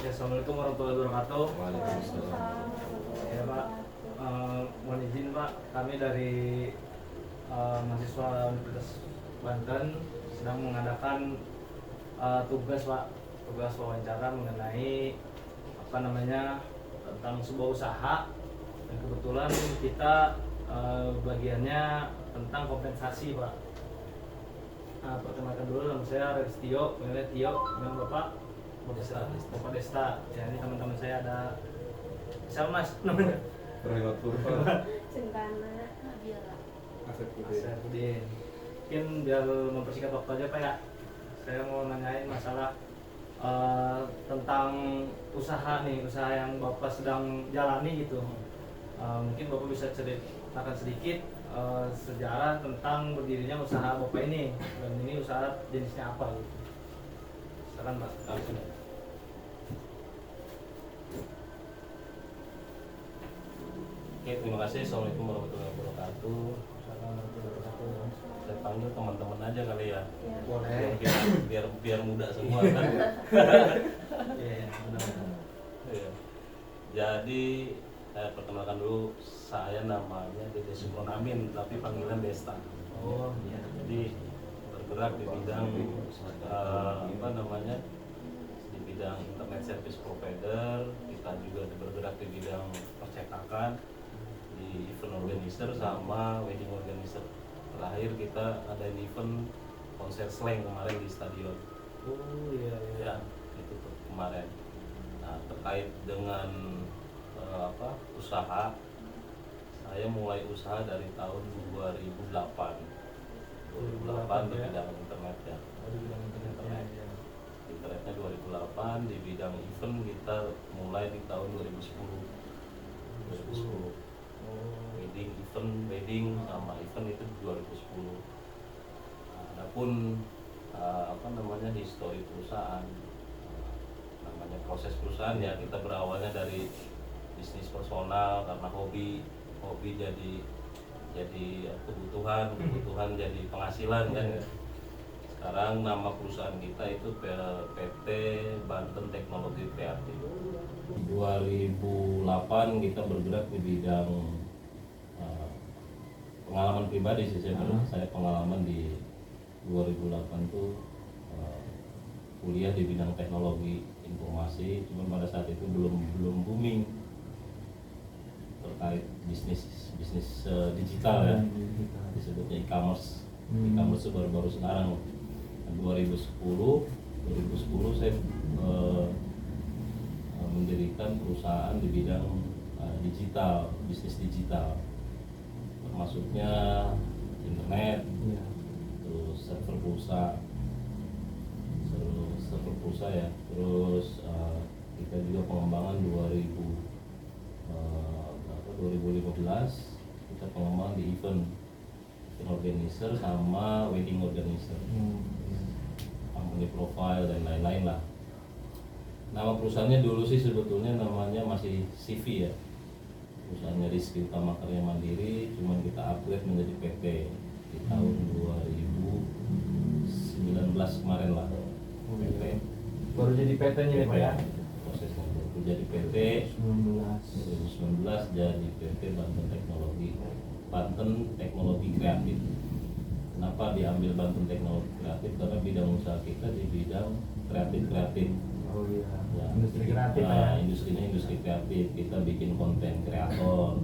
Ya, assalamualaikum warahmatullahi wabarakatuh. Waalaikumsalam. Ya Pak, mohon izin Pak, kami dari mahasiswa Universitas Banten sedang mengadakan tugas Pak, tugas wawancara mengenai tentang sebuah usaha, dan kebetulan kita bagiannya tentang kompensasi Pak. Perkenalkan dulu, nama saya Restio, panggilnya Tio, dengan Bapak Bapak Desta. Ya, ini teman-teman saya ada siapa Mas namanya? Rahmat Purba. Cendana Nabila. Asepudin. Mungkin biar mempersingkat waktu aja Pak ya, saya mau nanyain masalah tentang usaha yang Bapak sedang jalani gitu. Mungkin Bapak bisa ceritakan sedikit sejarah tentang berdirinya usaha Bapak ini, dan ini usaha jenisnya apa gitu. Silakan Pak. Oke, terima kasih. Assalamualaikum warahmatullahi wabarakatuh. Saya panggil teman-teman aja kali ya. Boleh. Biar muda semua kan. Iya, benar. Iya. Jadi saya perkenalkan dulu, saya namanya Dede Sumron Amin, tapi panggilan Desta. Oh iya. Jadi bergerak di bidang di bidang internet service provider. Kita juga bergerak di bidang percetakan, di event organizer sama wedding organizer. Terakhir kita ada event konser slang kemarin di stadion. Oh iya. Ya, itu tuh kemarin. Nah, terkait dengan usaha, saya mulai usaha dari tahun 2008 di bidang internet ya. Di bidang internet. Internetnya 2008, di bidang event kita mulai di tahun 2010. Wedding sama event itu 2010. Adapun histori perusahaan, namanya proses perusahaan ya, kita berawalnya dari bisnis personal karena hobi jadi kebutuhan jadi penghasilan kan. Sekarang nama perusahaan kita itu PT Banten Teknologi Kreatif. 2008 kita bergerak di bidang pengalaman pribadi sih saya pengalaman di 2008 tuh kuliah di bidang teknologi informasi, cuman pada saat itu belum booming terkait bisnis digital ya, disebutnya e-commerce. E-commerce itu baru sekarang. 2010 saya mendirikan perusahaan di bidang digital, bisnis digital, termasuknya internet, terus server pulsa ya, terus kita juga pengembangan 2015 kita pengembangan di event organizer sama wedding organizer, company profile dan lain-lain lah. Nama perusahaannya dulu sih sebetulnya namanya masih CV ya, perusahaannya Rizky Utama Karya Mandiri, cuman kita upgrade menjadi PT di tahun 2019 kemarin lah. PT Baru jadi PT-nya nih Pak ya. Prosesnya baru jadi PT 2019 jadi PT Banten Teknologi Kreatif. Kenapa diambil Banten Teknologi Kreatif? Karena bidang usaha kita di bidang kreatif. Oh iya. Ya, Industri kreatif ya. Industrinya industri kreatif. Kita bikin konten kreator,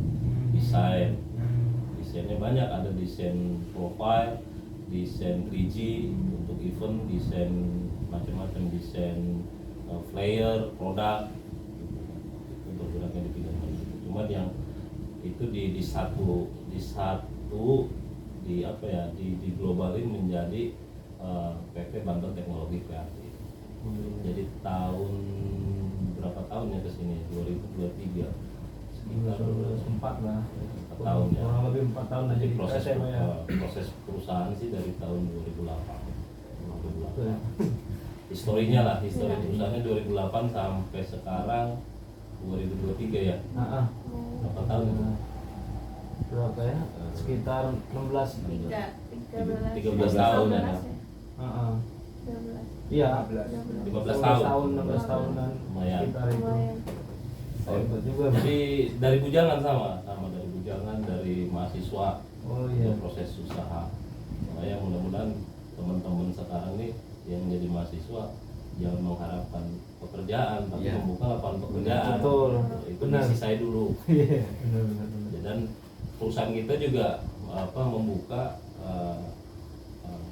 desainnya banyak, ada desain profile, desain 3G untuk event, desain macam-macam, desain flyer, produk, itu bergeraknya di bidang itu. Cuma yang itu di globalin menjadi PT Banten Teknologi Kreatif. Jadi tahun berapa tahun ya kesini? 2023 sekitar 4 lah. 4 tahun ya. Kurang lebih 4 tahun Jadi jadi proses perusahaan sih dari tahun 2008. Ya. Historinya lah, histori perusahaannya 2008 sampai sekarang 2023 ya. Berapa tahun itu? Berapa ya? Sekitar 16 13 tahun ya. 12. Iya. 15 15 tahun. tahun, 16 tahunan. Lumayan. Sekitar itu. Lumayan. Hebat juga. Jadi dari bujangan sama dari bujangan, dari mahasiswa, Oh iya. proses usaha. Makanya mudah-mudahan teman-teman sekarang nih yang jadi mahasiswa jangan mengharapkan pekerjaan, tapi Iya. membuka lapangan pekerjaan. Betul. Itu Benar. misi saya dulu. Iya. Benar. Dan perusahaan kita juga membuka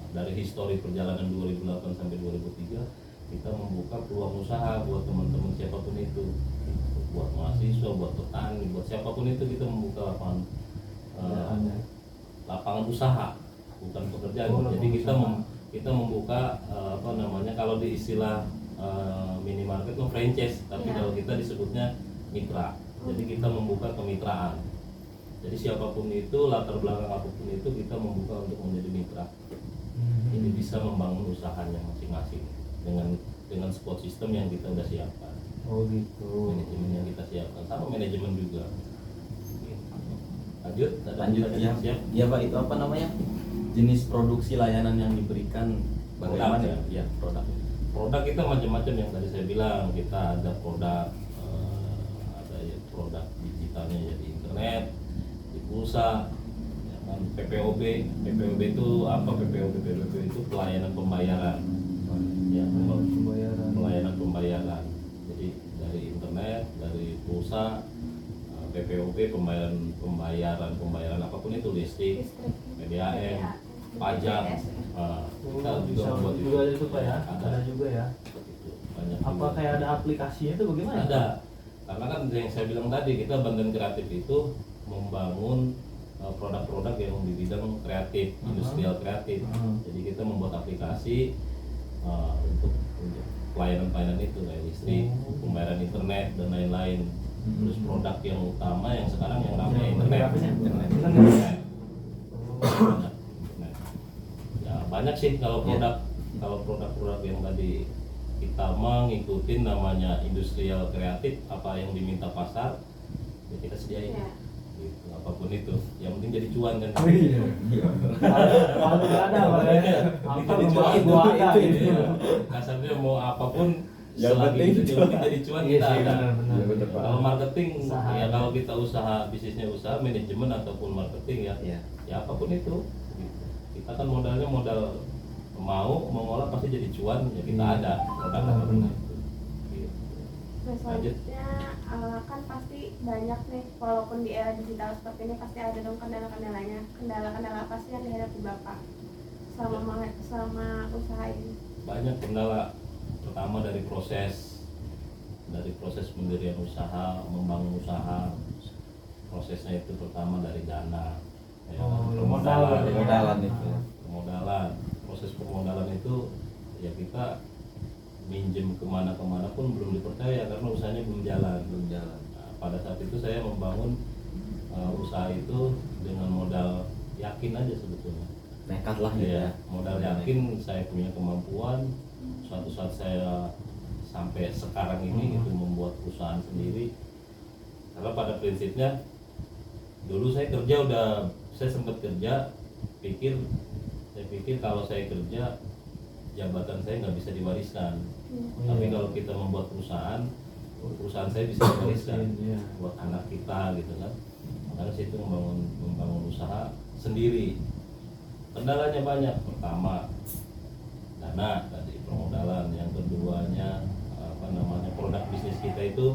dari histori perjalanan 2008 sampai 2003 kita membuka peluang usaha buat teman-teman siapapun itu, buat mahasiswa, buat petani, buat siapapun itu kita membuka lapangan usaha, bukan pekerjaan. Oh, Jadi kita usaha. kita membuka kalau di istilah minimarket itu franchise, tapi Iya. kalau kita disebutnya mitra. Jadi kita membuka kemitraan. Jadi siapapun itu, latar belakang apapun itu kita membuka untuk menjadi mitra. Jadi bisa membangun usahanya masing-masing dengan support system yang kita udah siapkan, Oh gitu. manajemen yang kita siapkan, sama manajemen juga. Lanjut, ada Lanjut pertanyaan? ya. Siap. Ya Pak, itu apa namanya? Jenis produksi layanan yang diberikan bagaimana? Produk, Ya, produk. Produk kita macam-macam yang tadi saya bilang. Kita ada produk ada ya produk digitalnya jadi internet, di pulsa, ya kan, PPOB. PPOB itu apa? PPOB itu pelayanan pembayaran. Ya, Pembayaran. pelayanan pembayaran. Jadi dari internet, dari pulsa, PPOB pembayaran apapun itu, listrik, Listrik. PDAM, pajak. Kita juga Bisa membuat juga itu Pak ya. Ada. Ada juga ya. Itu, banyak Apa juga. kayak ada aplikasinya itu bagaimana? Ada, karena kan yang saya bilang tadi kita Banten Kreatif itu membangun produk-produk yang di bidang kreatif, industrial kreatif. Jadi kita membuat aplikasi untuk pelayanan-pelayanan itu kayak listrik, pembayaran internet dan lain-lain. Terus produk yang utama yang sekarang yang ramai internet. Internet. Internet. Banyak internet. Ya banyak sih kalau produk-produk yang tadi kita mengikuti namanya industrial kreatif, apa yang diminta pasar ya kita sediain. Iya. Gitu, apapun itu, yang penting jadi cuan kan. Oh iya. Kalau nggak ada Pak ya. Apa Jadi membuat cuan gua ada itu, gitu. iya. Kasarnya mau apapun Yang selagi penting itu yang penting jadi cuan Iya kita sih, ada. benar-benar. Iya, benar, Pak. Kalau marketing Usaha. ya kalau kita usaha bisnisnya usaha manajemen ataupun marketing ya Iya. ya apapun itu gitu. Kita kan modalnya modal mau mengolah pasti jadi cuan ya kita Iya. ada produk Benar, apapun benar. itu. Gitu. Nah, selanjutnya kan pasti banyak nih, walaupun di era digital seperti ini pasti ada dong kendala-kendalanya. Kendala-kendala apa sih yang dihadapi Bapak selama usaha ini? Banyak kendala, pertama dari proses pendirian usaha, membangun usaha. Prosesnya itu pertama dari dana, ya, Oh, permodalan, Permodalan itu. permodalan. Proses permodalan itu ya kita minjem kemana-kemana pun belum dipercaya karena usahanya belum jalan. Nah, pada saat itu saya membangun usaha itu dengan modal yakin aja sebetulnya. Nekat lah gitu Ya, ya. modal yakin saya punya kemampuan. Suatu saat saya sampai sekarang ini itu membuat perusahaan sendiri. Karena pada prinsipnya dulu saya sempat kerja, saya pikir kalau saya kerja jabatan saya nggak bisa diwariskan. Tapi Iya. kalau kita membuat perusahaan saya bisa diwariskan Iya. buat anak kita gitu kan. Makanya saya itu membangun usaha sendiri. Kendalanya banyak. Pertama dana tadi, permodalan. Yang keduanya produk bisnis kita itu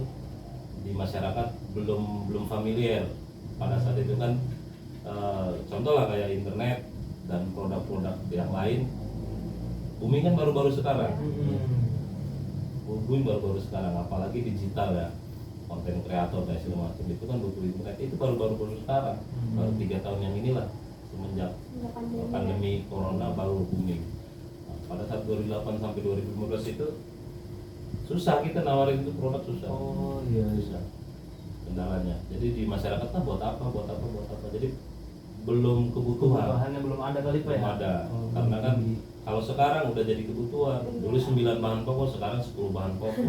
di masyarakat belum familiar. Pada saat itu kan contoh lah kayak internet dan produk-produk yang lain booming kan baru-baru sekarang. Booming baru-baru sekarang, apalagi digital ya, konten kreator dan segala macam itu kan butuh internet, itu baru-baru sekarang, baru 3 tahun yang inilah semenjak pandemi corona baru booming. Nah, pada saat 2008 sampai 2015 itu susah kita nawarin itu produk, susah. Oh iya. Susah kendalanya. Jadi di masyarakat kan buat apa. Jadi belum kebutuhan. Bahannya belum ada kali Pak ya? Belum ada. Oh, Karena kan belum. kalau sekarang udah jadi kebutuhan. Dulu 9 bahan pokok, sekarang 10 bahan pokok.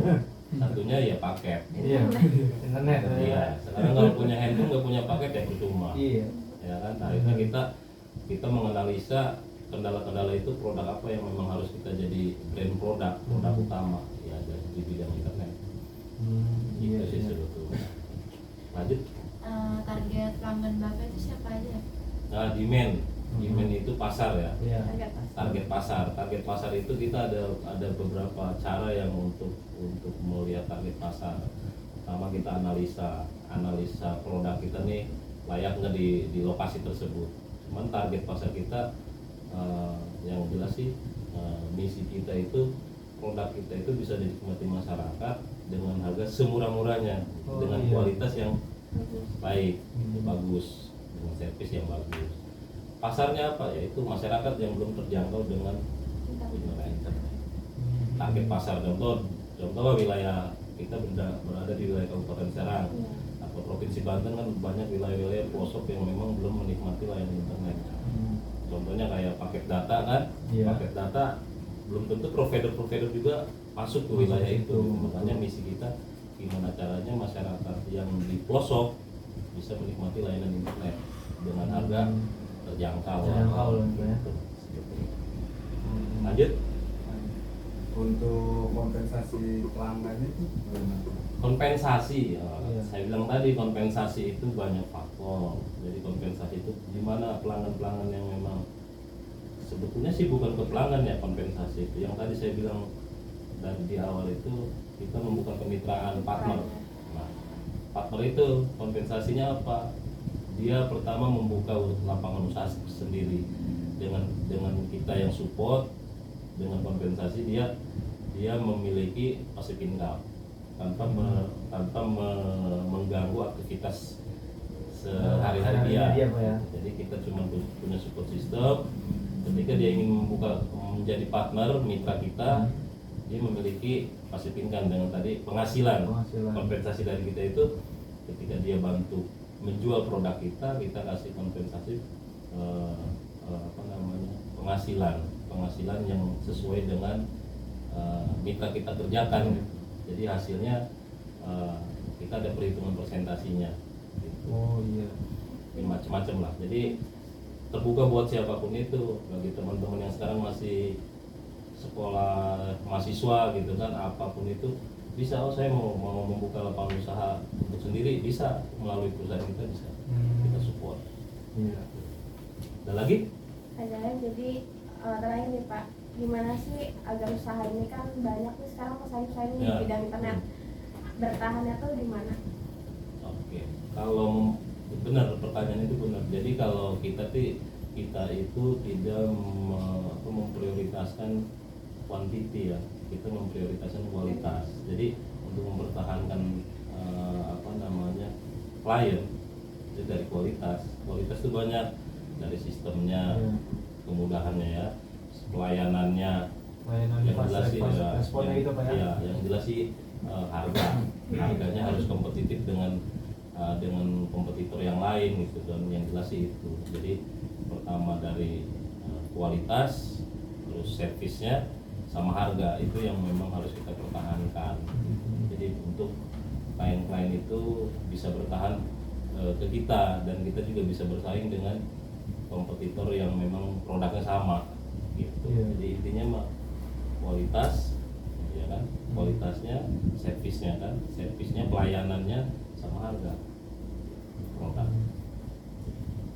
Satunya ya paket. Iya. Internet. Iya. Sekarang kalau punya handphone nggak punya paket ya percuma. Iya. Ya kan. Akhirnya kita menganalisa kendala-kendala itu produk apa yang memang harus kita jadi brand produk utama ya di bidang internet. Gitu sih sebetulnya. Lanjut. Target pelanggan Bapak itu siapa aja? Nah, demand itu pasar ya. Iya. Target pasar itu kita ada beberapa cara yang untuk melihat target pasar. Pertama kita analisa produk kita nih layak nggak di lokasi tersebut. Cuman target pasar kita yang jelas sih misi kita itu produk kita itu bisa dinikmati masyarakat dengan harga semurah-murahnya, dengan kualitas yang baik, bagus, dengan servis yang bagus. Pasarnya apa? Yaitu masyarakat yang belum terjangkau dengan internet. Target pasar contoh wilayah kita berada di wilayah Kabupaten Serang atau Provinsi Banten kan banyak wilayah-wilayah pelosok yang memang belum menikmati layanan internet. Contohnya kayak paket data kan, paket data belum tentu provider juga masuk ke wilayah itu. Makanya misi kita gimana caranya masyarakat yang di pelosok bisa menikmati layanan internet dengan harga terjangkau. Gitu. Lanjut. Untuk kompensasi pelanggan itu bagaimana? Kompensasi, saya bilang tadi kompensasi itu banyak faktor. Jadi kompensasi itu di mana pelanggan-pelanggan yang memang sebetulnya sih bukan ke pelanggan ya kompensasi itu. Yang tadi saya bilang dari di awal itu kita membuka kemitraan partner. Nah, partner itu kompensasinya apa? Dia pertama membuka lapangan usaha sendiri dengan kita yang support, dengan kompensasi dia memiliki passive income tanpa mengganggu aktivitas sehari-hari dia. Jadi kita cuma punya support system. Ketika dia ingin menjadi partner mitra kita, dia memiliki passive income dengan tadi penghasilan. Kompensasi dari kita itu ketika dia bantu menjual produk kita kasih kompensasi penghasilan yang sesuai dengan mitra kita kerjakan. Jadi hasilnya kita ada perhitungan persentasinya gitu. Macam-macam lah. Jadi terbuka buat siapapun itu, bagi teman-teman yang sekarang masih sekolah mahasiswa gitu kan, apapun itu bisa. Saya mau membuka lapangan usaha untuk sendiri, bisa melalui perusahaan kita, bisa kita support. Ada lagi? Ada. Jadi terakhir nih Pak, gimana sih agar usaha ini kan banyak nih sekarang pesaing-pesaing di bidang internet, bertahannya tuh gimana? Oke, kalau benar pertanyaan itu benar. Jadi kalau kita itu tidak memprioritaskan kuantiti ya, kita memprioritaskan kualitas. Jadi untuk mempertahankan klien itu dari kualitas itu banyak, dari sistemnya, kemudahannya ya, pelayanannya, yang jelas sih yang jelas sih harganya harus kompetitif dengan kompetitor yang lain gitu, dan yang jelas sih itu. Jadi pertama dari kualitas, terus servisnya, sama harga, itu yang memang harus kita pertahankan. Jadi untuk klien-klien itu bisa bertahan ke kita, dan kita juga bisa bersaing dengan kompetitor yang memang produknya sama gitu. Jadi intinya mah kualitas ya kan, kualitasnya, servisnya, pelayanannya, sama harga produk.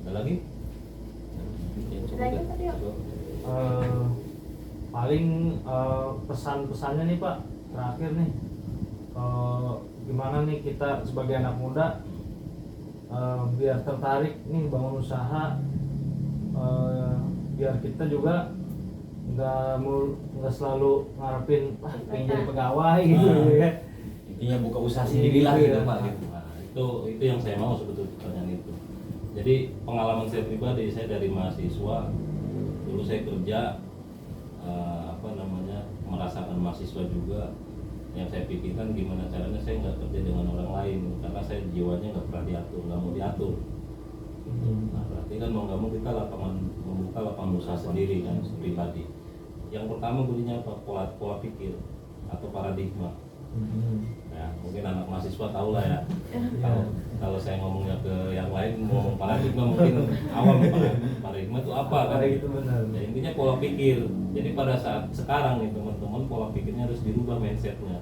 Ada lagi? Paling pesan-pesannya nih Pak, terakhir nih, gimana nih kita sebagai anak muda biar tertarik nih bangun usaha, biar kita juga nggak selalu ngarepin pengen jadi pegawai gitu ya. Intinya buka usaha sendiri lah gitu Pak gitu. Nah, itu yang saya mau sebetulnya pertanyaan itu. Jadi pengalaman saya pribadi, saya dari mahasiswa dulu saya kerja merasakan mahasiswa juga. Yang saya pikirkan gimana caranya saya nggak kerja dengan orang lain, karena saya jiwanya nggak pernah diatur, nggak mau diatur. Nah berarti kan mau nggak mau kita membuka lapangan usaha sendiri kan, pribadi. Yang pertama bunyinya apa? Pola pikir atau paradigma. Ya mungkin anak mahasiswa tahu lah ya. kalau saya ngomongnya ke yang lain ngomong paradigma mungkin awam. Paradigma itu apa kan? Itu benar. Ya, intinya pola pikir. Jadi pada saat sekarang nih teman-teman pola pikirnya harus dirubah mindsetnya.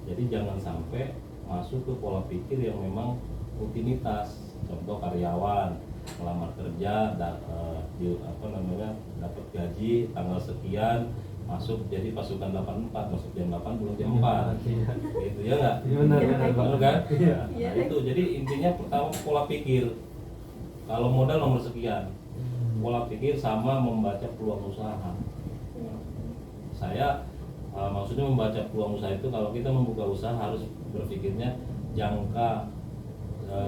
Jadi jangan sampai masuk ke pola pikir yang memang rutinitas. Contoh karyawan melamar kerja, dapat gaji tanggal sekian, masuk jadi pasukan 84, masuk jam 8 pulang jam 4. Iya. Gitu ya nggak? Iya, benar Benar kan? Iya. Nah, itu jadi intinya pertama pola pikir. Kalau modal nomor sekian, pola pikir sama membaca peluang usaha. Saya maksudnya membaca peluang usaha itu kalau kita membuka usaha harus berpikirnya jangka,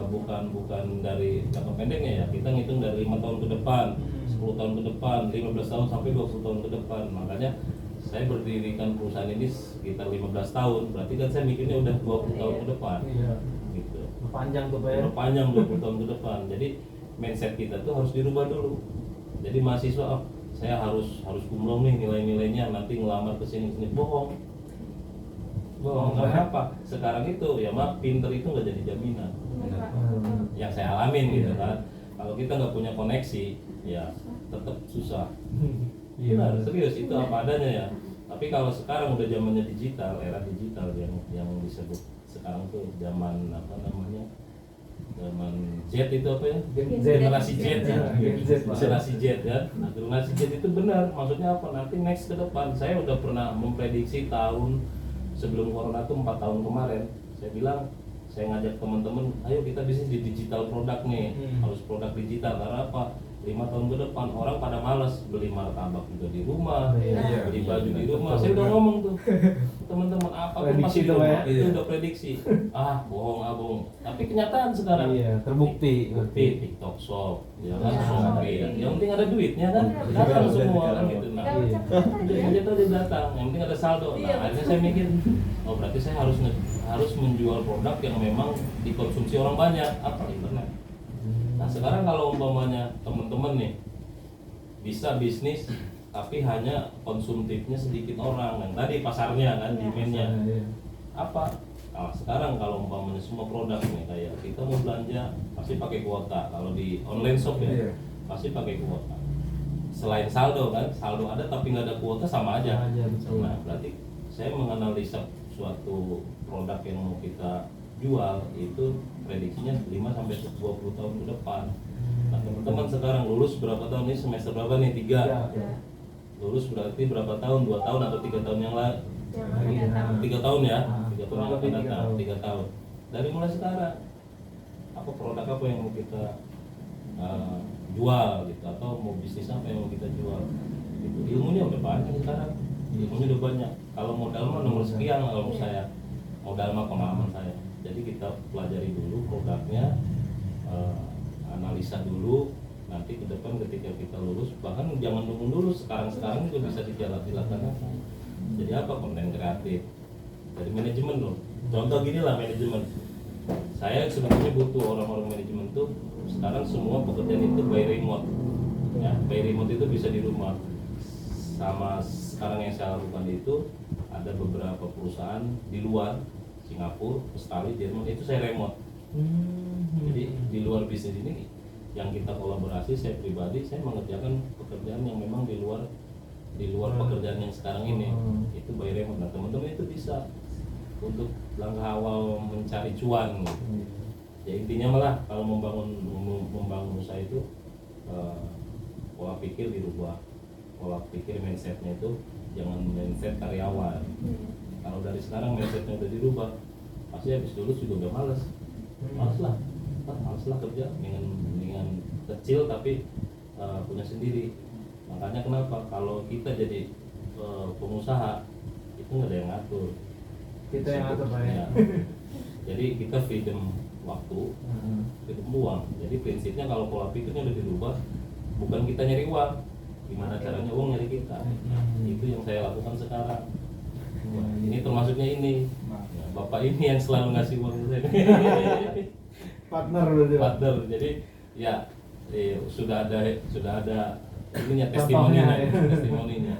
bukan dari jangka pendeknya ya. Kita ngitung dari 5 tahun ke depan, 10 tahun ke depan, 15 tahun sampai 20 tahun ke depan. Makanya saya berdirikan perusahaan ini sekitar 15 tahun. Berarti kan saya mikirnya udah 20 tahun ke depan. Iya. Gitu. Panjang tuh Pak ya. Panjang 20 tahun ke depan. Jadi mindset kita tuh harus dirubah dulu. Jadi mahasiswa saya harus kumlong nih nilai-nilainya, nanti ngelamar ke sini bohong. Karena apa? Sekarang itu ya maaf, pinter itu nggak jadi jaminan. Yang saya alamin gitu kan. Kalau kita nggak punya koneksi, ya tetap susah. Iya. Benar, serius itu apa adanya ya. Tapi kalau sekarang udah zamannya digital, era digital yang disebut sekarang tuh zaman apa namanya? Zaman Z itu apa ya? Generasi Z ya. Generasi Z ya. Nah, generasi Z itu benar. Maksudnya apa? Nanti next ke depan. Saya udah pernah memprediksi tahun sebelum corona tuh 4 tahun kemarin. Saya bilang, saya ngajak teman-teman, ayo kita bisnis di digital produk nih. Harus produk digital karena apa? 5 tahun ke depan orang pada malas beli martabak juga di rumah, Iya. beli baju di rumah. Saya udah ngomong tuh, teman-teman apa pun pasti di Prediksi tuh, rumah. ya? Itu udah prediksi. Bohong. Tapi kenyataan sekarang. Iya, terbukti. Bukti TikTok Shop, ya kan, Iya. Shopee. Yang penting ada duitnya kan, Iya. datang Iya. semua kan gitu. Nah, Iya. dia tadi datang. Yang penting ada saldo. Nah, akhirnya saya mikir, oh berarti saya harus menjual produk yang memang dikonsumsi orang banyak. Apa? Internet. Nah sekarang kalau umpamanya teman-teman nih bisa bisnis tapi hanya konsumtifnya sedikit orang, yang tadi pasarnya kan, demandnya apa? Nah, sekarang kalau umpamanya semua produk nih kayak kita mau belanja pasti pakai kuota. Kalau di online shop ya pasti pakai kuota. Selain saldo kan, saldo ada tapi nggak ada kuota sama aja. Betul. Nah berarti saya menganalisa suatu produk yang mau kita jual itu prediksinya 5 sampai 20 tahun ke depan. Nah, teman-teman sekarang lulus berapa tahun ini, semester berapa nih? 3. Lulus berarti berapa tahun? 2 tahun atau 3 tahun yang lalu? 3 tahun ya. 3 tahun yang akan datang, 3 tahun. Dari mulai sekarang apa produk apa yang mau kita jual gitu, atau mau bisnis apa yang mau kita jual gitu. Ilmunya udah banyak sekarang. Ilmunya udah banyak. Kalau modal mah nomor sekian kalau menurut saya. Modal mah pengalaman saya. Jadi kita pelajari dulu produknya, analisa dulu, nanti ke depan ketika kita lulus, bahkan jangan nunggu dulu, sekarang juga bisa dilaksanakan. Jadi apa? Konten kreatif dari manajemen loh. Contoh gini lah manajemen. Saya sebetulnya butuh orang-orang manajemen tuh sekarang semua pekerjaan itu by remote. Ya, by remote itu bisa di rumah. Sama sekarang yang saya lakukan itu ada beberapa perusahaan di luar Singapura, Australia, Jerman itu saya remote. Jadi di luar bisnis ini yang kita kolaborasi, saya pribadi saya mengerjakan pekerjaan yang memang di luar pekerjaan yang sekarang ini itu by remote. Nah teman-teman itu bisa untuk langkah awal mencari cuan gitu. Ya intinya malah kalau membangun usaha itu pola pikir dirubah, pola pikir mindsetnya itu jangan mindset karyawan. Kalau dari sekarang mindsetnya udah dirubah, pasti habis lulus juga udah males lah kerja, dengan kecil tapi punya sendiri. Makanya kenapa kalau kita jadi pengusaha itu nggak ada yang ngatur. Kita yang ngatur Pak ya. Jadi kita freedom waktu, freedom uang. Jadi prinsipnya kalau pola pikirnya udah dirubah, bukan kita nyari uang, gimana caranya uang nyari kita. Itu yang saya lakukan sekarang. Wah, ini termasuknya ini ya, bapak ini yang selalu ngasih uang ke saya. Partner berarti. Partner. Jadi ya sudah ada ininya testimoninya.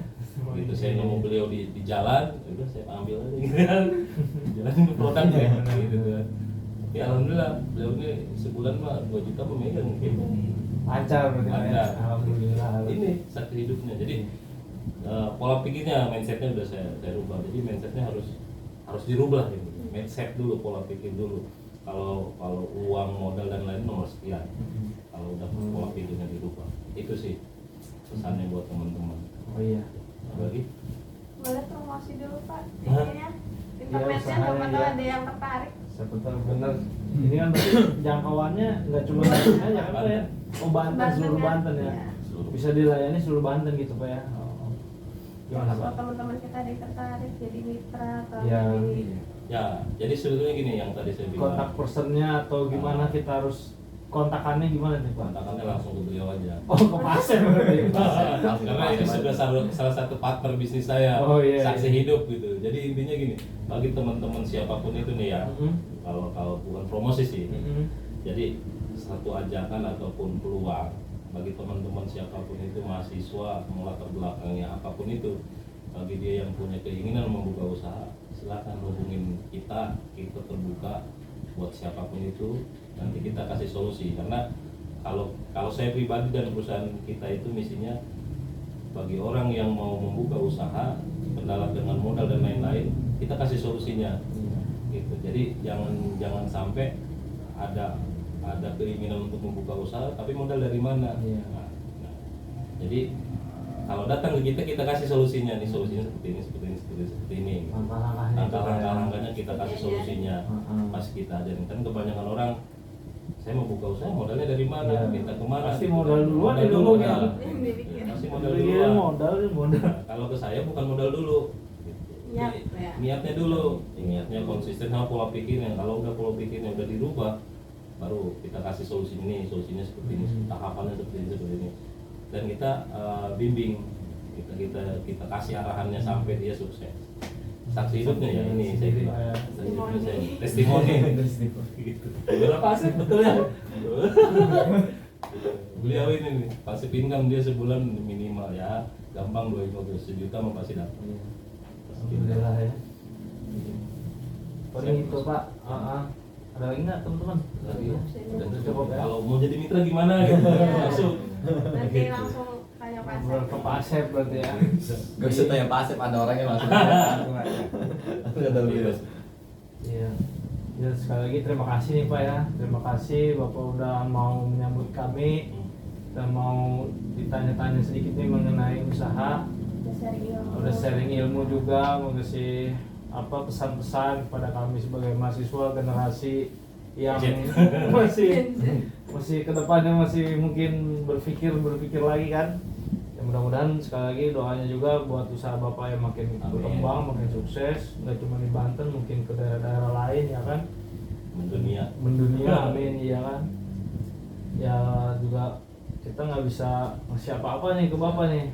Gitu saya nemu beliau di jalan, udah saya ambil aja gitu kan. Jalan ke produk ya gitu kan. Ya alhamdulillah, beliau ini sebulan mah 2 juta pemegang gitu. Lancar berarti Pak ya. Lancar. Alhamdulillah. Ini saksi hidupnya. Jadi pola pikirnya, mindsetnya udah saya rubah. Jadi mindsetnya harus dirubah gitu. Mindset dulu, pola pikir dulu. Kalau uang, modal dan lain nomor sekian. Kalau udah pola pikirnya dirubah, itu sih pesannya buat teman-teman. Oh iya. Apa lagi? Boleh promosi dulu Pak, Hah? ininya internetnya, usahanya, siapa tahu ya. ada yang tertarik. Siapa tahu bener. Ini kan berarti jangkauannya nggak cuma Banten aja kan Pak ya? Oh Banten, seluruh ya? Banten ya. Iya. Bisa dilayani seluruh Banten gitu Pak ya. Oh. Gimana Kalau Pak? teman-teman kita ada yang tertarik jadi mitra atau Ya. jadi Ya, jadi sebetulnya gini yang tadi saya bilang. Kontak personnya atau gimana kita harus kontakannya gimana nih Pak? Kontakannya langsung ke beliau aja. Oh ke pasien berarti. Karena ini sudah salah satu partner bisnis saya, Oh, iya, saksi iya. hidup gitu. Jadi intinya gini, bagi teman-teman siapapun itu nih ya, kalau bukan promosi sih. Jadi satu ajakan ataupun peluang bagi teman-teman siapapun itu, mahasiswa, latar belakangnya apapun itu, bagi dia yang punya keinginan membuka usaha, silakan hubungin kita terbuka buat siapapun itu, nanti kita kasih solusi. Karena kalau saya pribadi dan perusahaan kita itu misinya bagi orang yang mau membuka usaha, kendala dengan modal dan lain-lain, kita kasih solusinya gitu. Jadi jangan sampai ada keinginan untuk membuka usaha tapi modal dari mana. Iya. Nah, jadi kalau datang ke kita kasih solusinya. Nih solusinya seperti ini. Langkah-langkahnya kita kasih solusinya. Pas kita ajarin, kan kebanyakan orang, saya mau buka usaha modalnya dari mana, Iya. minta kemana. Pasti gitu. modal duluan Modal ya dulu dulu ya. ya. yang dipikirin. Pasti modal Iya, duluan. modal. Nah, kalau ke saya bukan modal dulu. Gitu. Niat, Jadi, ya. niatnya dulu. Niatnya konsisten sama pola pikirnya. Kalau udah pola pikirnya udah dirubah, baru kita kasih solusi ini, solusinya seperti ini, tahapannya seperti ini. Dan kita bimbing, kita kasih arahannya sampai dia sukses. Saksi hidupnya ya ini saya bilang. Saksi hidupnya saya testimoni. Gitu. Berapa sih betul ya? Beliau ini nih, pasif income dia sebulan minimal ya, gampang 2 juta mau pasti dapat. Alhamdulillah ya. Paling itu Pak. Ada lagi nggak teman-teman? Lagi udah Cukup ya. Kalau mau jadi mitra gimana gitu? Iya. Langsung. Nanti langsung tanya Pak Ngobrol ke Pak Asep berarti ya. Gak usah tanya pasif, ada orangnya langsung. Ada beliau. Iya. Ya sekali lagi terima kasih nih Pak ya. Terima kasih Bapak udah mau menyambut kami dan mau ditanya-tanya sedikit nih mengenai usaha. Udah sharing ilmu juga, mau ngasih pesan-pesan kepada kami sebagai mahasiswa generasi yang masih kedepannya masih mungkin berpikir lagi kan. Ya mudah-mudahan sekali lagi doanya juga buat usaha Bapak yang makin Amin. berkembang, makin sukses, nggak cuma di Banten, mungkin ke daerah-daerah lain ya kan. Mendunia. Amin ya kan. Ya juga kita nggak bisa ngasih apa-apa nih ke Bapak nih,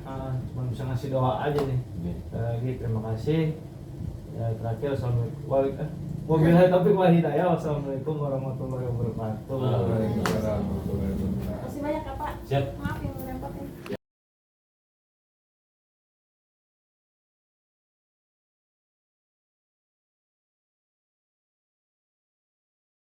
cuma bisa ngasih doa aja nih. Sekali lagi terima kasih. Ya terakhir assalamualaikum. Wabillahi taufiq wal hidayah. Wassalamualaikum warahmatullahi wabarakatuh. Waalaikumsalam. Terima kasih banyak ya Pak. Siap. Maaf yang merepotin.